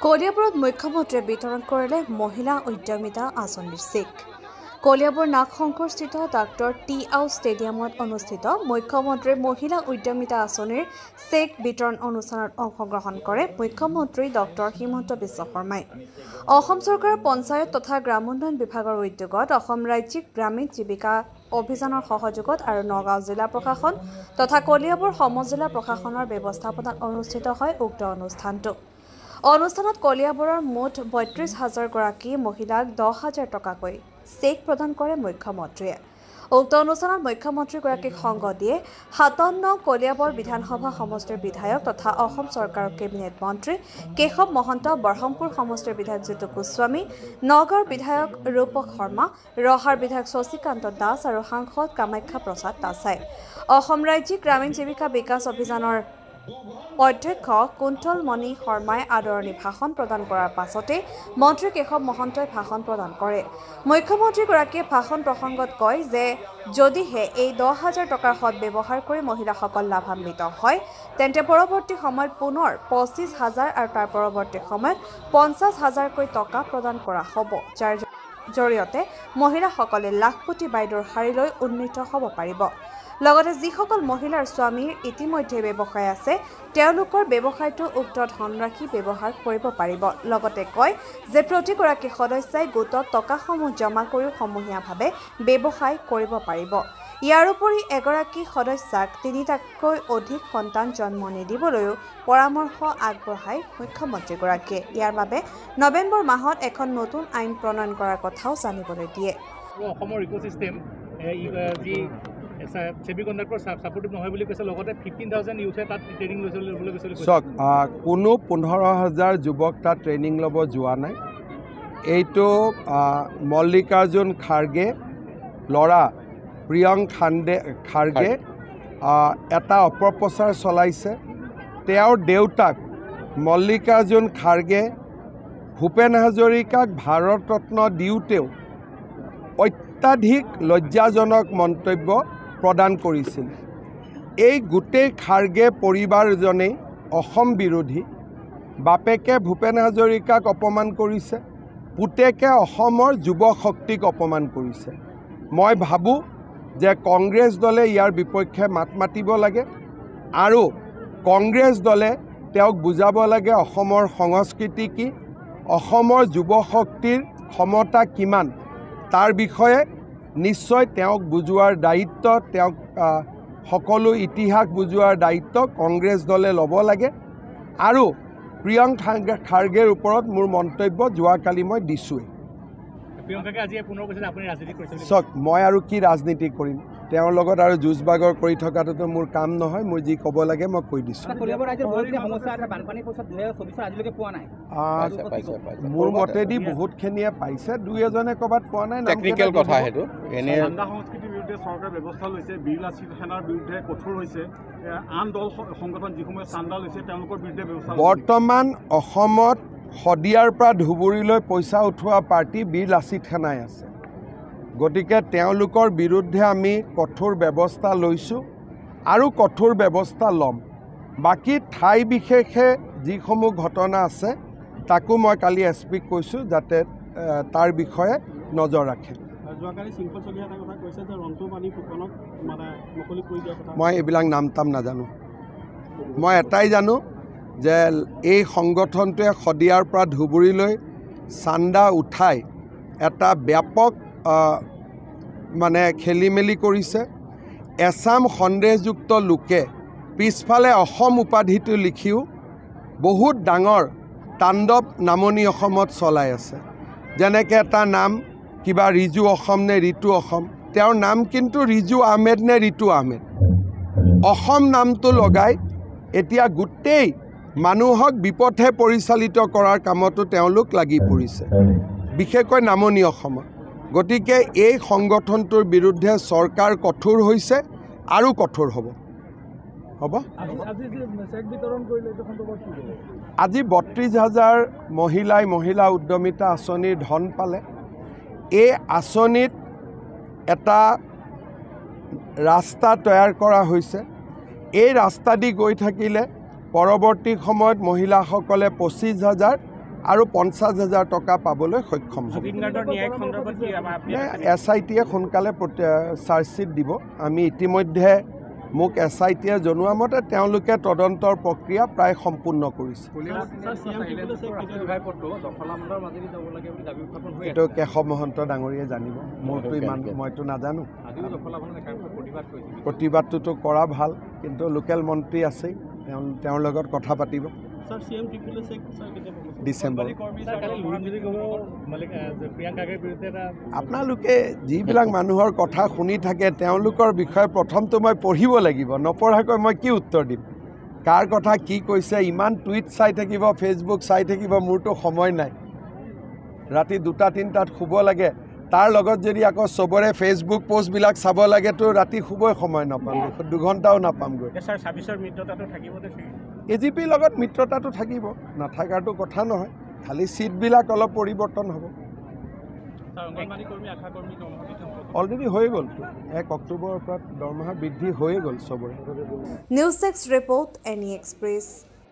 কলিয়াবৰত মুখ্যমন্ত্ৰীয়ে বিতৰণ কৰিলে মহিলা উদ্যমিতা আঁচনিৰ চেক। কলিয়াবৰ নাগশংকৰস্থিত ডাক্তৰ টি আও ষ্টেডিয়ামত অনুষ্ঠিত মুখ্যমন্ত্ৰীৰ মহিলা উদ্যমিতা আঁচনিৰ চেক বিতৰণ অনুষ্ঠানত অংশগ্ৰহণ কৰে মুখ্যমন্ত্ৰী ডক্টৰ হিমন্ত বিশ্ব শৰ্মাই। অসম চৰকাৰৰ পঞ্চায়ত তথা গ্ৰামোন্নয়ন বিভাগৰ উদ্যোগত অসম ৰাজ্যিক গ্ৰামীণ জীৱিকা অভিযানৰ সহযোগত আৰু নগাঁও জিলা প্ৰশাসন তথা কলিয়াবৰ সমজিলা প্ৰশাসনৰ ব্যৱস্থাপনাত অনুষ্ঠিত হয় উক্ত অনুষ্ঠানটো। অনুষ্ঠানত কলিয়াবৰৰ মুঠ ৩২,০০০ গৰাকী মহিলাক ১০,০০০ টকাকৈ চেক প্ৰদান কৰে মুখ্যমন্ত্ৰীয়ে। উক্ত অনুষ্ঠানত মুখ্যমন্ত্ৰীগৰাকীক সংগ দিয়ে ৫৭ নং কলিয়াবৰ বিধানসভা সমষ্টিৰ বিধায়ক তথা অসম চৰকাৰৰ কেবিনেট মন্ত্ৰী কেশৱ মহন্ত, বৰহমপুৰ সমষ্টিৰ বিধায়ক জিতু গোস্বামী, নগাঁৱৰ বিধায়ক ৰূপক শৰ্মা, ৰহাৰ বিধায়ক শশীকান্ত দাস আৰু সাংসদ কামাখ্যা প্ৰসাদ দাসাই। অসম ৰাজ্যিক গ্ৰামীণ জীৱিকা বিকাশ অভিযানৰ অধ্যক্ষ কুন্তলমণি শৰ্মাই আদৰণি ভাষণ প্ৰদান কৰাৰ পাছতে মন্ত্ৰী কেশৱ মহন্তই ভাষণ প্ৰদান কৰে। মুখ্যমন্ত্ৰীগৰাকীয়ে ভাষণ প্ৰসংগত কয় যে যদিহে এই ১০,০০০ টকাৰ সদব্যৱহাৰ কৰি মহিলাসকল লাভান্বিত হয় তেন্তে পৰৱৰ্তী সময়ত পুনৰ ২৫,০০০ আৰু তাৰ পৰৱৰ্তী সময়ত ৫০,০০০কৈ টকা প্ৰদান কৰা হ'ব, যাৰ জৰিয়তে মহিলাসকলে লাখপতি বাইদেউৰ শাৰীলৈ উন্নীত হ'ব পাৰিব। লগতে যিসকল মহিলাৰ স্বামীৰ ইতিমধ্যে ব্যৱসায় আছে তেওঁলোকৰ ব্যৱসায়টো উক্ত ধনৰাশি ব্যৱহাৰ কৰিব পাৰিব। লগতে কয় যে প্ৰতিগৰাকী সদস্যাই গোটত টকাসমূহ জমা কৰিও সমূহীয়াভাৱে ব্যৱসায় কৰিব পাৰিব। ইয়াৰ উপৰি এগৰাকী সদস্যাক ৩টাতকৈ অধিক সন্তান জন্ম নিদিবলৈও পৰামৰ্শ আগবঢ়ায় মুখ্যমন্ত্ৰীগৰাকীয়ে। ইয়াৰ বাবে নৱেম্বৰ মাহত এখন নতুন আইন প্ৰণয়ন কৰাৰ কথাও জানিবলৈ দিয়ে। অসমৰ ইক'চিষ্টেম চেমিকণ্ডাক্টৰ ছাপৰ্টিভ নহয় বুলি কৈছে, লগতে 15,000 ইউথে তাত ট্ৰেইনিং ল'বলৈ গৈছিল। চাওক, কোনো 15,000 যুৱক তাত ট্ৰেইনিং ল'ব যোৱা নাই। এইটো মল্লিকাৰ্জুন খাৰ্গে ল'ৰা প্ৰিয়ংক খাৰ্গে এটা অপপ্ৰচাৰ চলাইছে। তেওঁৰ দেউতাক মল্লিকাৰ্জুন খাৰ্গে ভূপেন হাজৰিকাক ভাৰত ৰত্ন দিওঁতেও অত্যাধিক লজ্জাজনক মন্তব্য প্ৰদান কৰিছিল। এই গোটেই খাৰ্গে পৰিবাৰজনেই অসম বিৰোধী। বাপেকে ভূপেন হাজৰিকাক অপমান কৰিছে, পুতেকে অসমৰ যুৱ শক্তিক অপমান কৰিছে। মই ভাবোঁ যে কংগ্ৰেছ দলে ইয়াৰ বিপক্ষে মাত মাতিব লাগে আৰু কংগ্ৰেছ দলে তেওঁক বুজাব লাগে অসমৰ সংস্কৃতি কি, অসমৰ যুৱ শক্তিৰ ক্ষমতা কিমান, তাৰ বিষয়ে নিশ্চয় তেওঁক বুজোৱাৰ দায়িত্ব, তেওঁক সকলো ইতিহাস বুজোৱাৰ দায়িত্ব কংগ্ৰেছ দলে ল'ব লাগে। আৰু প্ৰিয়ংক খাৰ্গেৰ ওপৰত মোৰ মন্তব্য যোৱাকালি মই দিছোঁৱেই। চাওক, মই আৰু কি ৰাজনীতি কৰিম, তেওঁৰ লগত আৰু যুঁজ বাগৰ কৰি থকাটোতো মোৰ কাম নহয়। মোৰ যি ক'ব লাগে মই কৈ দিছোঁ। মোৰ মতেদি বহুতখিনিয়ে পাইছে, দুই এজনে ক'ৰবাত পোৱা নাই। টেকনিকেল কথা সেইটো। এনে সংস্কৃতিৰ বিৰুদ্ধে চৰকাৰে ব্যৱস্থা লৈছে, বিৰলা সেনাৰ বিৰুদ্ধে কঠোৰ হৈছে, আন দল সংগঠন যিসমূহে চান্দা লৈছে তেওঁলোকৰ বিৰুদ্ধে ব্যৱস্থা। বৰ্তমান অসমত শদিয়াৰ পৰা ধুবুৰীলৈ পইচা উঠোৱা পাৰ্টি বীৰ লাচিত সেনাই আছে। গতিকে তেওঁলোকৰ বিৰুদ্ধে আমি কঠোৰ ব্যৱস্থা লৈছোঁ আৰু কঠোৰ ব্যৱস্থা ল'ম। বাকী ঠাই বিশেষে যিসমূহ ঘটনা আছে তাকো মই কালি SP-ক কৈছোঁ যাতে তাৰ বিষয়ে নজৰ ৰাখে। মই এইবিলাক নাম টাম নাজানো। মই এটাই জানো যে এই সংগঠনটোৱে শদিয়াৰ পৰা ধুবুৰীলৈ চান্দা উঠাই এটা ব্যাপক খেলি মেলি কৰিছে। এছাম সন্দেহযুক্ত লোকে পিছফালে অসম উপাধিটো লিখিও বহুত ডাঙৰ তাণ্ডৱ নামনি অসমত চলাই আছে। যেনেকৈ এটা নাম কিবা ৰিজু অসম নে ৰিতু অসম, তেওঁৰ নাম কিন্তু ৰিজু আহমেদ নে ৰিতু আহমেদ। অসম নামটো লগাই এতিয়া গোটেই মানুহক বিপথে পৰিচালিত কৰাৰ কামতো তেওঁলোক লাগি পৰিছে, বিশেষকৈ নামনি অসমত। গতিকে এই সংগঠনটোৰ বিৰুদ্ধে চৰকাৰ কঠোৰ হৈছে আৰু কঠোৰ হ'ব। আজি ৩২,০০০ মহিলা উদ্যমিতা আঁচনিৰ ধন পালে। এই আঁচনিত এটা ৰাস্তা তৈয়াৰ কৰা হৈছে। এই ৰাস্তা দি গৈ থাকিলে পৰৱৰ্তী সময়ত মহিলাসকলে ২৫,০০০ আৰু 50,000 টকা পাবলৈ সক্ষম হ'ব। SIT-য়ে সোনকালে চাৰ্জশ্বিট দিব। আমি ইতিমধ্যে মোক SIT-য়ে জনোৱা মতে তেওঁলোকে তদন্তৰ প্ৰক্ৰিয়া প্ৰায় সম্পূৰ্ণ কৰিছে। এইটো কেশৱ মহন্ত ডাঙৰীয়াই জানিব, মোৰতো ইমান মইতো নাজানো। প্ৰতিবাদটোতো কৰা ভাল, কিন্তু লোকেল মন্ত্ৰী আছেই, তেওঁৰ লগত কথা পাতিব ডিচেম্বৰ। আপোনালোকে যিবিলাক মানুহৰ কথা শুনি থাকে তেওঁলোকৰ বিষয়ে প্ৰথমটো মই পঢ়িব লাগিব, নপঢ়াকৈ মই কি উত্তৰ দিম? কাৰ কথা কি কৈছে, ইমান টুইট চাই থাকিব, ফেচবুক চাই থাকিব, মোৰতো সময় নাই। ৰাতি 2-3টাত শুব লাগে, তাৰ লগত যদি আকৌ চবৰে ফেচবুক পোষ্টবিলাক চাব লাগেতো ৰাতি শুবই সময় নাপাম, 2 ঘণ্টাও নাপামগৈ। AGPৰ লগত মিত্ৰতাটো থাকিব, নাথাকাৰটো কথা নহয়, খালি ছিটবিলাক অলপ পৰিৱৰ্তন হ'ব। অলৰেডি হৈ গ'লতো, 1 অক্টোবৰৰ পৰা দৰমহা বৃদ্ধি হৈয়ে গ'ল চবৰে। News 6 report, NE express.